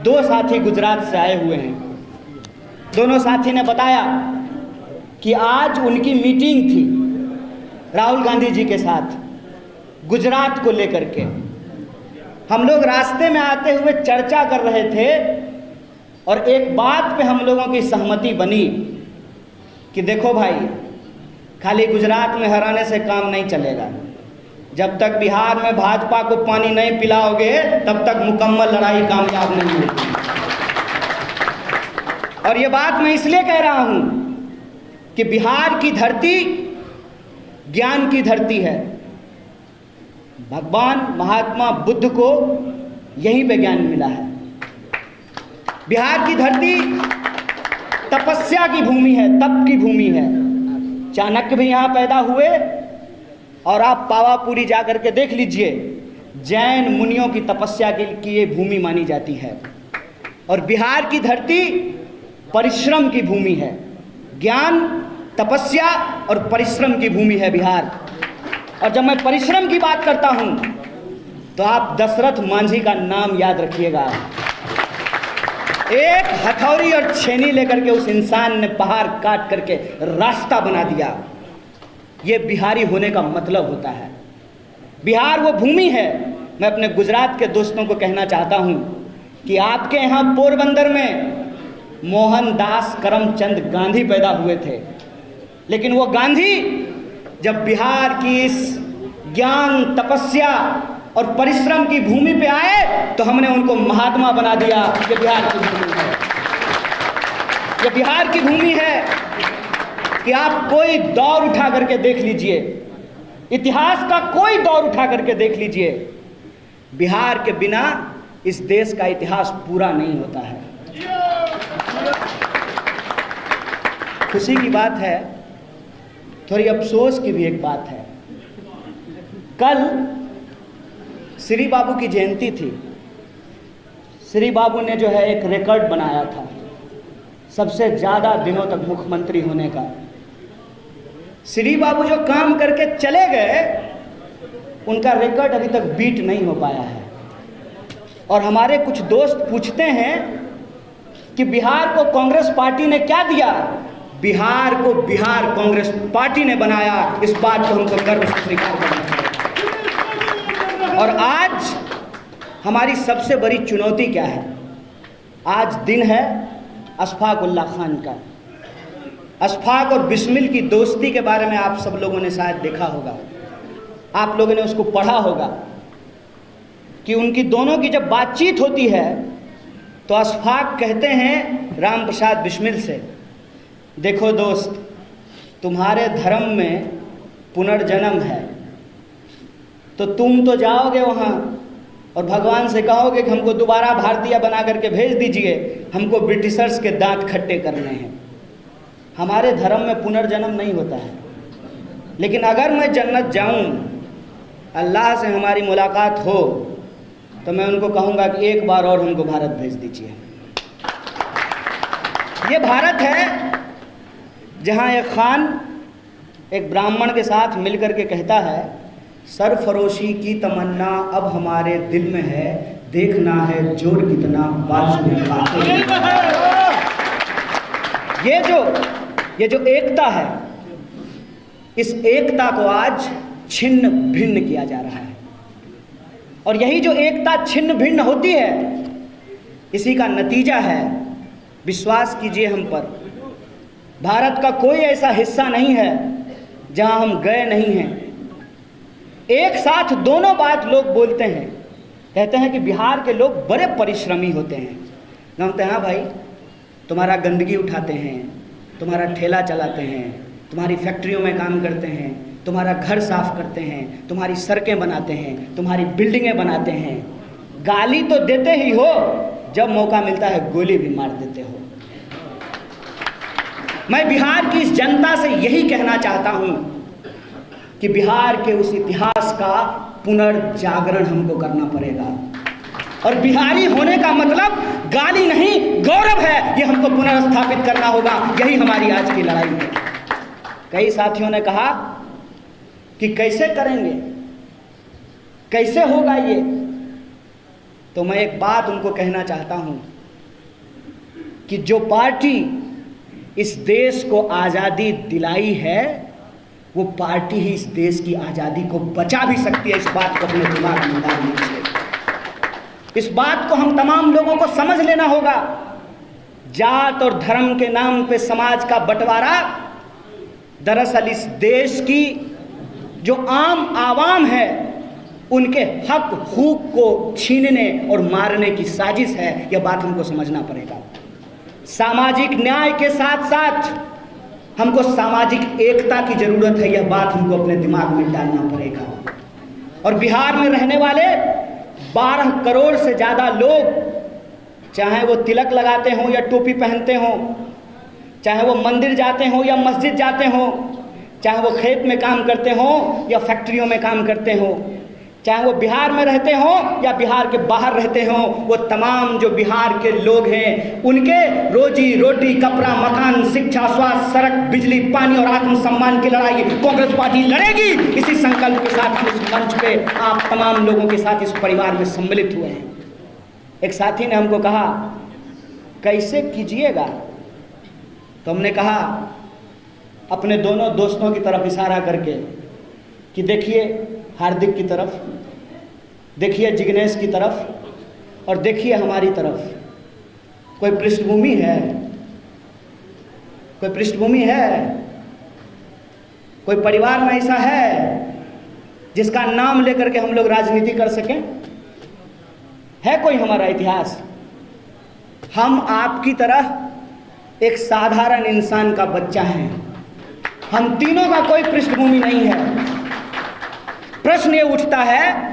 दो साथी गुजरात से आए हुए हैं। दोनों साथी ने बताया कि आज उनकी मीटिंग थी राहुल गांधी जी के साथ गुजरात को लेकर के। हम लोग रास्ते में आते हुए चर्चा कर रहे थे और एक बात पे हम लोगों की सहमति बनी कि देखो भाई, खाली गुजरात में हराने से काम नहीं चलेगा। जब तक बिहार में भाजपा को पानी नहीं पिलाओगे तब तक मुकम्मल लड़ाई कामयाब नहीं होगी। और ये बात मैं इसलिए कह रहा हूं कि बिहार की धरती ज्ञान की धरती है। भगवान महात्मा बुद्ध को यहीं पे ज्ञान मिला है। बिहार की धरती तपस्या की भूमि है, तप की भूमि है। चाणक्य भी यहाँ पैदा हुए और आप पावापुरी जाकर के देख लीजिए, जैन मुनियों की तपस्या की ये भूमि मानी जाती है। और बिहार की धरती परिश्रम की भूमि है। ज्ञान, तपस्या और परिश्रम की भूमि है बिहार। और जब मैं परिश्रम की बात करता हूं तो आप दशरथ मांझी का नाम याद रखिएगा। एक हथौड़ी और छेनी लेकर के उस इंसान ने पहाड़ काट करके रास्ता बना दिया। यह बिहारी होने का मतलब होता है। बिहार वो भूमि है। मैं अपने गुजरात के दोस्तों को कहना चाहता हूं कि आपके यहाँ पोरबंदर में मोहनदास करमचंद गांधी पैदा हुए थे, लेकिन वो गांधी जब बिहार की इस ज्ञान, तपस्या और परिश्रम की भूमि पे आए तो हमने उनको महात्मा बना दिया। ये बिहार की भूमि है। ये बिहार की भूमि है कि आप कोई दौर उठा करके देख लीजिए, इतिहास का कोई दौर उठा करके देख लीजिए, बिहार के बिना इस देश का इतिहास पूरा नहीं होता है। खुशी की बात है, थोड़ी अफसोस की भी एक बात है। कल श्री बाबू की जयंती थी। श्री बाबू ने जो है एक रिकॉर्ड बनाया था सबसे ज़्यादा दिनों तक मुख्यमंत्री होने का। श्री बाबू जो काम करके चले गए उनका रिकॉर्ड अभी तक बीट नहीं हो पाया है। और हमारे कुछ दोस्त पूछते हैं कि बिहार को कांग्रेस पार्टी ने क्या दिया। बिहार को बिहार कांग्रेस पार्टी ने बनाया। इस बात को हमको गर्व से स्वीकार करना है। और आज हमारी सबसे बड़ी चुनौती क्या है? आज दिन है अशफाक उल्लाह खान का। अशफाक और बिस्मिल की दोस्ती के बारे में आप सब लोगों ने शायद देखा होगा, आप लोगों ने उसको पढ़ा होगा कि उनकी दोनों की जब बातचीत होती है तो अशफाक कहते हैं राम प्रसाद बिस्मिल से, देखो दोस्त, तुम्हारे धर्म में पुनर्जन्म है तो तुम तो जाओगे वहाँ और भगवान से कहोगे कि हमको दोबारा भारतीय बना करके भेज दीजिए, हमको ब्रिटिशर्स के दांत खट्टे करने हैं। हमारे धर्म में पुनर्जन्म नहीं होता है। लेकिन अगर मैं जन्नत जाऊँ, अल्लाह से हमारी मुलाकात हो, तो मैं उनको कहूँगा कि एक बार और हमको भारत भेज दीजिए। ये भारत है जहाँ एक खान एक ब्राह्मण के साथ मिलकर के कहता है, सरफरोशी की तमन्ना अब हमारे दिल में है, देखना है जोर कितना बाजू में खाते। ये जो एकता है, इस एकता को आज छिन्न भिन्न किया जा रहा है। और यही जो एकता छिन्न भिन्न होती है, इसी का नतीजा है, विश्वास कीजिए हम पर, भारत का कोई ऐसा हिस्सा नहीं है जहां हम गए नहीं हैं। एक साथ दोनों बात लोग बोलते हैं, कहते हैं कि बिहार के लोग बड़े परिश्रमी होते हैं। जानते हैं, हाँ भाई, तुम्हारा गंदगी उठाते हैं, तुम्हारा ठेला चलाते हैं, तुम्हारी फैक्ट्रियों में काम करते हैं, तुम्हारा घर साफ करते हैं, तुम्हारी सड़कें बनाते हैं, तुम्हारी बिल्डिंगें बनाते हैं। गाली तो देते ही हो, जब मौका मिलता है गोली भी मार देते हो। मैं बिहार की इस जनता से यही कहना चाहता हूं कि बिहार के उस इतिहास का पुनर्जागरण हमको करना पड़ेगा। और बिहारी होने का मतलब गाली नहीं, गौरव है। ये हमको पुनर्स्थापित करना होगा। यही हमारी आज की लड़ाई है। कई साथियों ने कहा कि कैसे करेंगे, कैसे होगा ये, तो मैं एक बात उनको कहना चाहता हूं कि जो पार्टी इस देश को आज़ादी दिलाई है वो पार्टी ही इस देश की आज़ादी को बचा भी सकती है। इस बात को अपने दिमाग में डाल लीजिए। इस बात को हम तमाम लोगों को समझ लेना होगा। जात और धर्म के नाम पे समाज का बंटवारा दरअसल इस देश की जो आम आवाम है उनके हक हुकूक को छीनने और मारने की साजिश है। यह बात हमको समझना पड़ेगा। सामाजिक न्याय के साथ साथ हमको सामाजिक एकता की जरूरत है। यह बात हमको अपने दिमाग में डालना पड़ेगा। और बिहार में रहने वाले 12 करोड़ से ज़्यादा लोग, चाहे वो तिलक लगाते हों या टोपी पहनते हों, चाहे वो मंदिर जाते हों या मस्जिद जाते हों, चाहे वो खेत में काम करते हों या फैक्ट्रियों में काम करते हों, चाहे वो बिहार में रहते हों या बिहार के बाहर रहते हों, वो तमाम जो बिहार के लोग हैं उनके रोजी रोटी, कपड़ा, मकान, शिक्षा, स्वास्थ्य, सड़क, बिजली, पानी और आत्मसम्मान की लड़ाई कांग्रेस पार्टी लड़ेगी। इसी संकल्प के साथ हम इस मंच पे आप तमाम लोगों के साथ इस परिवार में सम्मिलित हुए हैं। एक साथी ने हमको कहा कैसे कीजिएगा, तो हमने कहा अपने दोनों दोस्तों की तरफ इशारा करके कि देखिए हार्दिक की तरफ, देखिए जिग्नेश की तरफ और देखिए हमारी तरफ। कोई पृष्ठभूमि है, कोई पृष्ठभूमि है, कोई परिवार में ऐसा है जिसका नाम लेकर के हम लोग राजनीति कर सकें? है कोई हमारा इतिहास? हम आपकी तरह एक साधारण इंसान का बच्चा है। हम तीनों का कोई पृष्ठभूमि नहीं है। प्रश्न ये उठता है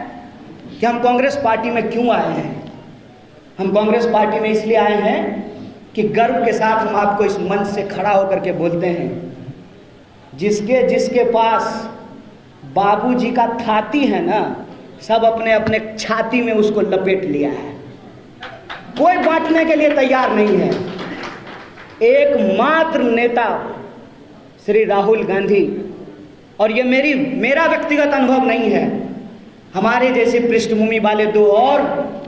कि हम कांग्रेस पार्टी में क्यों आए हैं। हम कांग्रेस पार्टी में इसलिए आए हैं कि गर्व के साथ हम आपको इस मंच से खड़ा होकर के बोलते हैं, जिसके जिसके पास बाबूजी का थाती है ना, सब अपने अपने छाती में उसको लपेट लिया है। कोई बांटने के लिए तैयार नहीं है। एकमात्र नेता श्री राहुल गांधी, और ये मेरा व्यक्तिगत अनुभव नहीं है, हमारे जैसे पृष्ठभूमि वाले 2 और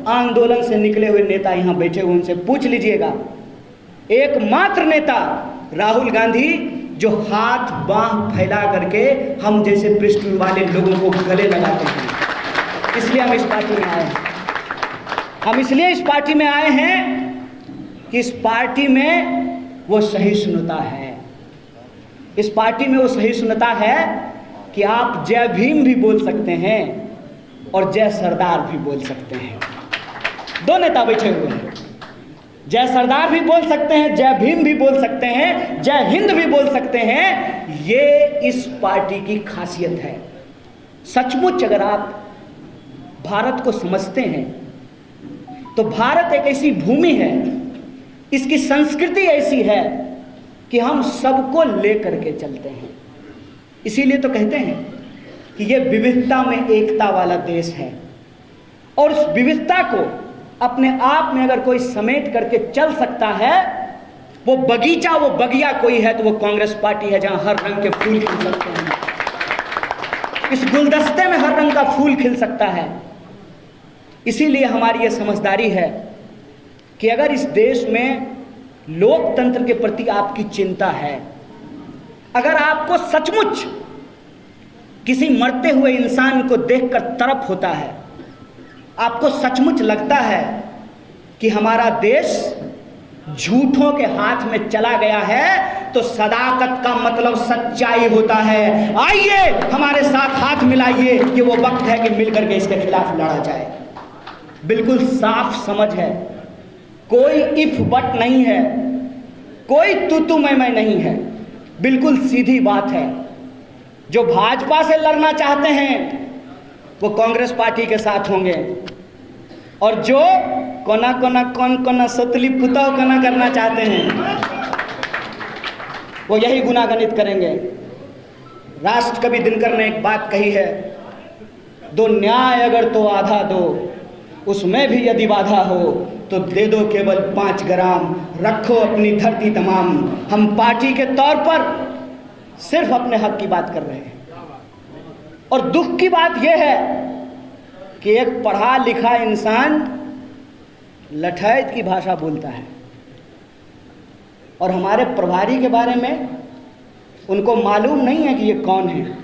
आंदोलन से निकले हुए नेता यहाँ बैठे हुए, उनसे पूछ लीजिएगा। एकमात्र नेता राहुल गांधी जो हाथ बांह फैला करके हम जैसे पृष्ठभूमि वाले लोगों को गले लगाते हैं। इसलिए हम इस पार्टी में आए हैं। हम इसलिए इस पार्टी में आए हैं कि इस पार्टी में वो सहिष्णुता है। इस पार्टी में वो सहिष्णुता है कि आप जय भीम भी बोल सकते हैं और जय सरदार भी बोल सकते हैं। 2 नेता बैठे हुए हैं, जय सरदार भी बोल सकते हैं, जय भीम भी बोल सकते हैं, जय हिंद भी बोल सकते हैं। ये इस पार्टी की खासियत है। सचमुच अगर आप भारत को समझते हैं तो भारत एक ऐसी भूमि है, इसकी संस्कृति ऐसी है कि हम सबको लेकर के चलते हैं। इसीलिए तो कहते हैं कि ये विविधता में एकता वाला देश है। और उस विविधता को अपने आप में अगर कोई समेट करके चल सकता है, वो बगीचा, वो बगिया कोई है तो वो कांग्रेस पार्टी है, जहां हर रंग के फूल खिल सकते हैं। इस गुलदस्ते में हर रंग का फूल खिल सकता है। इसीलिए हमारी ये समझदारी है कि अगर इस देश में लोकतंत्र के प्रति आपकी चिंता है, अगर आपको सचमुच किसी मरते हुए इंसान को देखकर तरफ होता है, आपको सचमुच लगता है कि हमारा देश झूठों के हाथ में चला गया है, तो सदाकत का मतलब सच्चाई होता है। आइए हमारे साथ हाथ मिलाइए, ये वो वक्त है कि मिलकर के इसके खिलाफ लड़ा जाए। बिल्कुल साफ समझ है, कोई इफ बट नहीं है, कोई तू मैं नहीं है, बिल्कुल सीधी बात है। जो भाजपा से लड़ना चाहते हैं वो कांग्रेस पार्टी के साथ होंगे, और जो कौन सतली पुताव कना करना चाहते हैं वो यही गुनागणित करेंगे। राष्ट्र कवि दिनकर ने एक बात कही है, दो न्याय अगर तो आधा दो, उसमें भी यदि बाधा हो तो दे दो केवल 5 ग्राम, रखो अपनी धरती तमाम। हम पार्टी के तौर पर सिर्फ अपने हक की बात कर रहे हैं। और दुख की बात यह है कि एक पढ़ा लिखा इंसान लठैत की भाषा बोलता है। और हमारे प्रभारी के बारे में उनको मालूम नहीं है कि ये कौन है।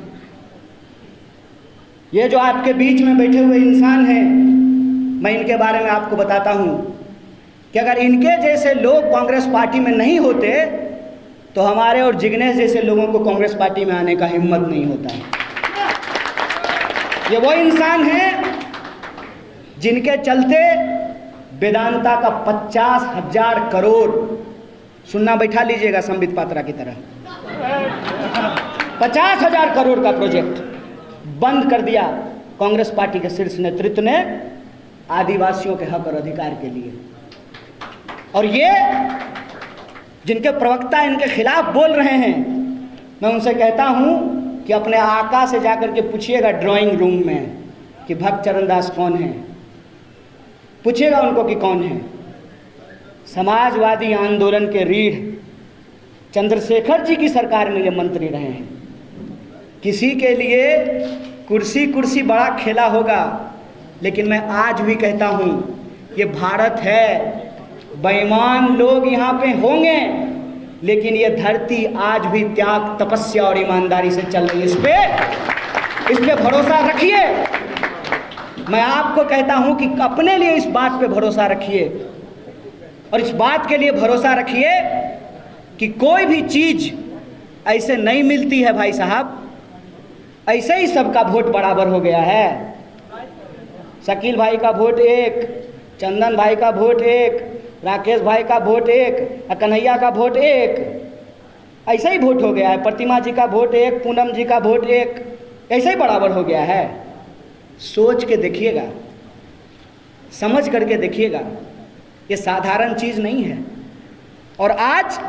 ये जो आपके बीच में बैठे हुए इंसान हैं, मैं इनके बारे में आपको बताता हूं कि अगर इनके जैसे लोग कांग्रेस पार्टी में नहीं होते तो हमारे और जिग्नेश जैसे लोगों को कांग्रेस पार्टी में आने का हिम्मत नहीं होता है। ये वो इंसान हैं जिनके चलते वेदांता का 50,000 करोड़, सुनना बैठा लीजिएगा संबित पात्रा की तरह, 50,000 करोड़ का प्रोजेक्ट बंद कर दिया कांग्रेस पार्टी के शीर्ष नेतृत्व ने आदिवासियों के हक और अधिकार के लिए। और ये जिनके प्रवक्ता इनके खिलाफ बोल रहे हैं, मैं उनसे कहता हूं कि अपने आका से जाकर के पूछिएगा ड्राइंग रूम में कि भक्त चरण दास कौन है, पूछिएगा उनको कि कौन है। समाजवादी आंदोलन के रीढ़ चंद्रशेखर जी की सरकार में ये मंत्री रहे हैं। किसी के लिए कुर्सी कुर्सी बड़ा खेला होगा, लेकिन मैं आज भी कहता हूं ये भारत है, बेईमान लोग यहाँ पे होंगे, लेकिन ये धरती आज भी त्याग, तपस्या और ईमानदारी से चल रही है। इस पे भरोसा रखिए। मैं आपको कहता हूं कि अपने लिए इस बात पे भरोसा रखिए, और इस बात के लिए भरोसा रखिए कि कोई भी चीज ऐसे नहीं मिलती है भाई साहब। ऐसे ही सबका वोट बराबर हो गया है। शकील भाई का वोट एक, चंदन भाई का वोट एक, राकेश भाई का वोट एक, कन्हैया का वोट एक, ऐसे ही वोट हो गया है। प्रतिमा जी का वोट एक, पूनम जी का वोट एक, ऐसे ही बराबर हो गया है। सोच के देखिएगा, समझ करके देखिएगा, ये साधारण चीज नहीं है। और आज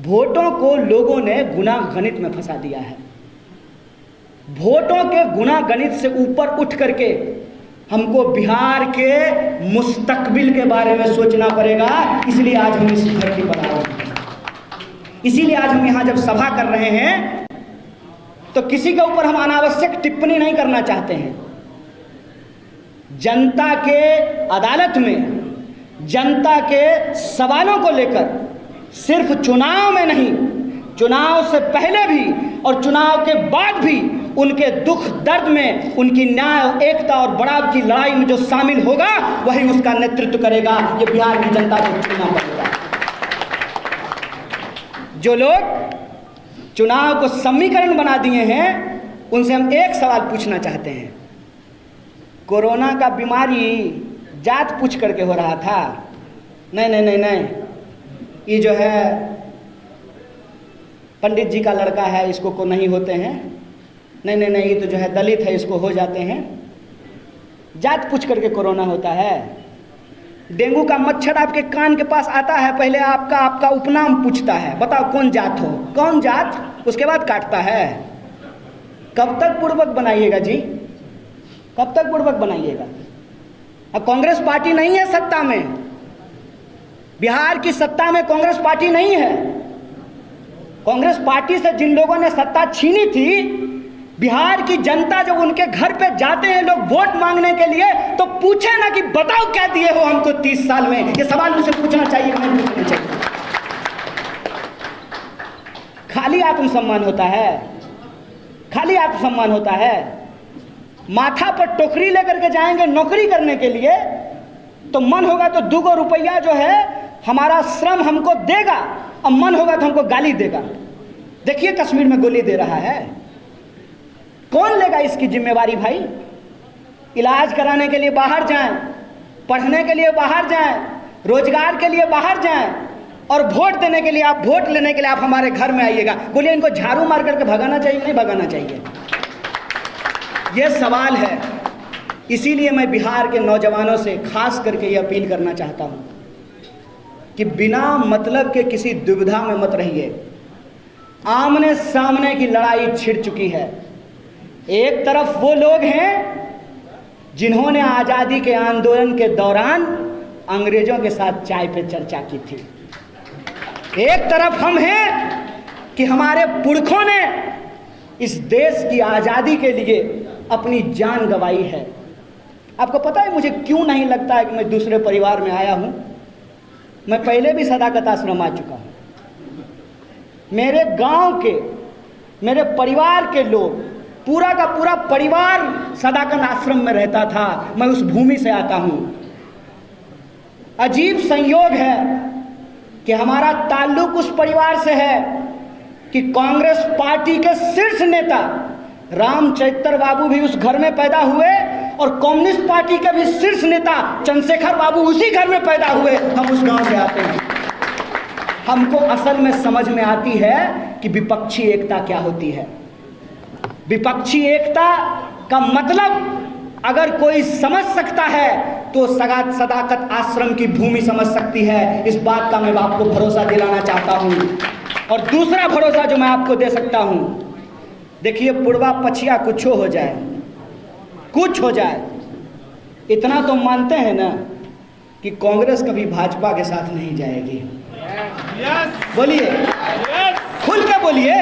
वोटों को लोगों ने गुना गणित में फंसा दिया है। वोटों के गुना गणित से ऊपर उठ करके हमको बिहार के मुस्तकबिल के बारे में सोचना पड़ेगा। इसलिए आज हम इस धरती पर आए हैं। इसीलिए आज हम यहाँ जब सभा कर रहे हैं तो किसी के ऊपर हम अनावश्यक टिप्पणी नहीं करना चाहते हैं। जनता के अदालत में जनता के सवालों को लेकर सिर्फ चुनाव में नहीं, चुनाव से पहले भी और चुनाव के बाद भी उनके दुख दर्द में, उनकी न्याय, एकता और बड़ाव की लड़ाई में जो शामिल होगा वही उसका नेतृत्व करेगा। ये बिहार की जनता को चुनना पड़ेगा। जो लोग चुनाव को समीकरण बना दिए हैं उनसे हम एक सवाल पूछना चाहते हैं। कोरोना का बीमारी जात पूछ करके हो रहा था, नहीं नहीं नहीं नहीं, ये जो है पंडित जी का लड़का है इसको को नहीं होते हैं, नहीं नहीं नहीं, ये तो जो है दलित है इसको हो जाते हैं। जात पूछ करके कोरोना होता है। डेंगू का मच्छर आपके कान के पास आता है, पहले आपका उपनाम पूछता है, बताओ कौन जात हो, कौन जात, उसके बाद काटता है। कब तक पूर्वक बनाइएगा जी, कब तक पूर्वक बनाइएगा। अब कांग्रेस पार्टी नहीं है सत्ता में, बिहार की सत्ता में कांग्रेस पार्टी नहीं है। कांग्रेस पार्टी से जिन लोगों ने सत्ता छीनी थी, बिहार की जनता जब उनके घर पे जाते हैं लोग वोट मांगने के लिए, तो पूछे ना कि बताओ क्या दिए हो हमको 30 साल में। ये सवाल मुझे पूछना चाहिए, नहीं पूछना चाहिए। खाली आत्मसम्मान होता है, खाली आत्मसम्मान होता है। माथा पर टोकरी लेकर के जाएंगे नौकरी करने के लिए, तो मन होगा तो 2 रुपया जो है हमारा श्रम हमको देगा, और मन होगा तो हमको गाली देगा। देखिए कश्मीर में गोली दे रहा है, कौन लेगा इसकी जिम्मेवारी भाई। इलाज कराने के लिए बाहर जाएं, पढ़ने के लिए बाहर जाएं, रोजगार के लिए बाहर जाएं, और वोट देने के लिए, आप वोट लेने के लिए आप हमारे घर में आइएगा। बोलिए इनको झाड़ू मार करके भगाना चाहिए, नहीं भगाना चाहिए। ये सवाल है। इसीलिए मैं बिहार के नौजवानों से खास करके ये अपील करना चाहता हूं कि बिना मतलब के किसी दुविधा में मत रहिए। आमने सामने की लड़ाई छिड़ चुकी है। एक तरफ वो लोग हैं जिन्होंने आज़ादी के आंदोलन के दौरान अंग्रेजों के साथ चाय पे चर्चा की थी, एक तरफ हम हैं कि हमारे पुरखों ने इस देश की आज़ादी के लिए अपनी जान गंवाई है। आपको पता है मुझे क्यों नहीं लगता है कि मैं दूसरे परिवार में आया हूँ? मैं पहले भी सदाकत आश्रम आ चुका हूँ। मेरे गांव के, मेरे परिवार के लोग, पूरा का पूरा परिवार सदाकत आश्रम में रहता था। मैं उस भूमि से आता हूँ। अजीब संयोग है कि हमारा ताल्लुक उस परिवार से है कि कांग्रेस पार्टी के शीर्ष नेता रामचरित्र बाबू भी उस घर में पैदा हुए और कम्युनिस्ट पार्टी के भी शीर्ष नेता चंद्रशेखर बाबू उसी घर में पैदा हुए। हम उस गांव से आते हैं। हमको असल में समझ में आती है कि विपक्षी एकता क्या होती है। विपक्षी एकता का मतलब अगर कोई समझ सकता है तो सदाकत आश्रम की भूमि समझ सकती है। इस बात का मैं आपको भरोसा दिलाना चाहता हूं। और दूसरा भरोसा जो मैं आपको दे सकता हूं, देखिए पूर्वा पछिया कुछ हो जाए, कुछ हो जाए, इतना तो मानते हैं ना कि कांग्रेस कभी भाजपा के साथ नहीं जाएगी। बोलिए, खुल के बोलिए,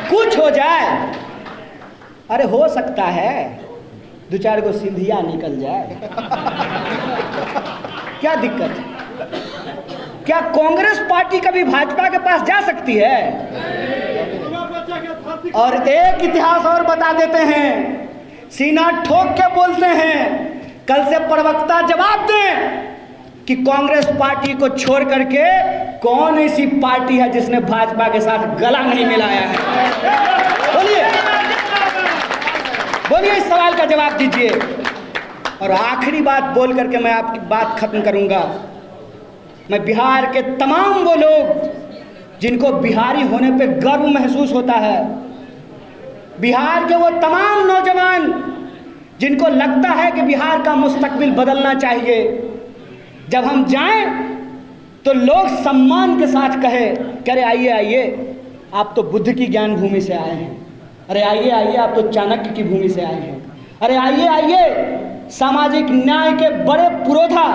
कुछ हो जाए। अरे हो सकता है दो चार को सिंधिया निकल जाए, क्या दिक्कत है? क्या कांग्रेस पार्टी कभी भाजपा के पास जा सकती है? और एक इतिहास और बता देते हैं, सीना ठोक के बोलते हैं, कल से प्रवक्ता जवाब दें कि कांग्रेस पार्टी को छोड़ करके कौन ऐसी पार्टी है जिसने भाजपा के साथ गला नहीं मिलाया है? बोलिए, बोलिए, इस सवाल का जवाब दीजिए। और आखिरी बात बोल करके मैं आपकी बात खत्म करूंगा। मैं बिहार के तमाम वो लोग जिनको बिहारी होने पे गर्व महसूस होता है, बिहार के वो तमाम नौजवान जिनको लगता है कि बिहार का मुस्तकबिल बदलना चाहिए, जब हम जाएं तो लोग सम्मान के साथ कहे कि अरे आइए आइए, आप तो बुद्ध की ज्ञान भूमि से आए हैं, अरे आइए आइए, आप तो चाणक्य की भूमि से आए हैं, अरे आइए आइए, सामाजिक न्याय के बड़े पुरोधा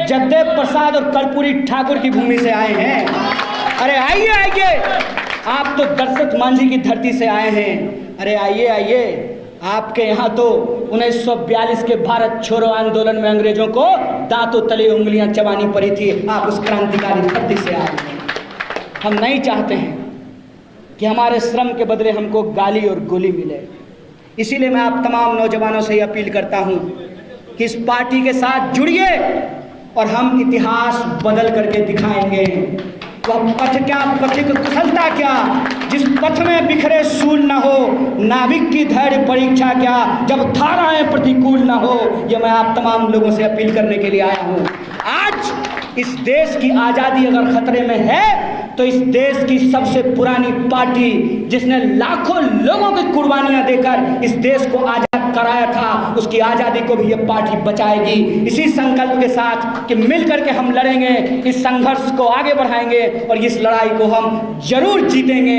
जगदेव प्रसाद और कर्पूरी ठाकुर की भूमि से आए हैं, अरे आइए आइए, आप तो दशरथ मांझी की धरती से आए हैं, अरे आइए आइए, आपके यहाँ तो 1942 के भारत छोड़ो आंदोलन में अंग्रेजों को दांतों तले उंगलियां चबानी पड़ी थी, आप उस क्रांतिकारी धरती से आए हैं। हम नहीं चाहते हैं कि हमारे श्रम के बदले हमको गाली और गोली मिले। इसीलिए मैं आप तमाम नौजवानों से अपील करता हूं कि इस पार्टी के साथ जुड़िए और हम इतिहास बदल करके दिखाएंगे। वह पथ क्या, पथिक कुशलता क्या, जिस पथ में बिखरे सूल न हो, नाविक की धैर्य परीक्षा क्या, जब धाराएं प्रतिकूल न हो। ये मैं आप तमाम लोगों से अपील करने के लिए आया हूं। आज इस देश की आज़ादी अगर खतरे में है तो इस देश की सबसे पुरानी पार्टी जिसने लाखों लोगों की कुर्बानियां देकर इस देश को आज़ाद कराया था, उसकी आज़ादी को भी ये पार्टी बचाएगी। इसी संकल्प के साथ कि मिल करके हम लड़ेंगे, इस संघर्ष को आगे बढ़ाएंगे और इस लड़ाई को हम जरूर जीतेंगे।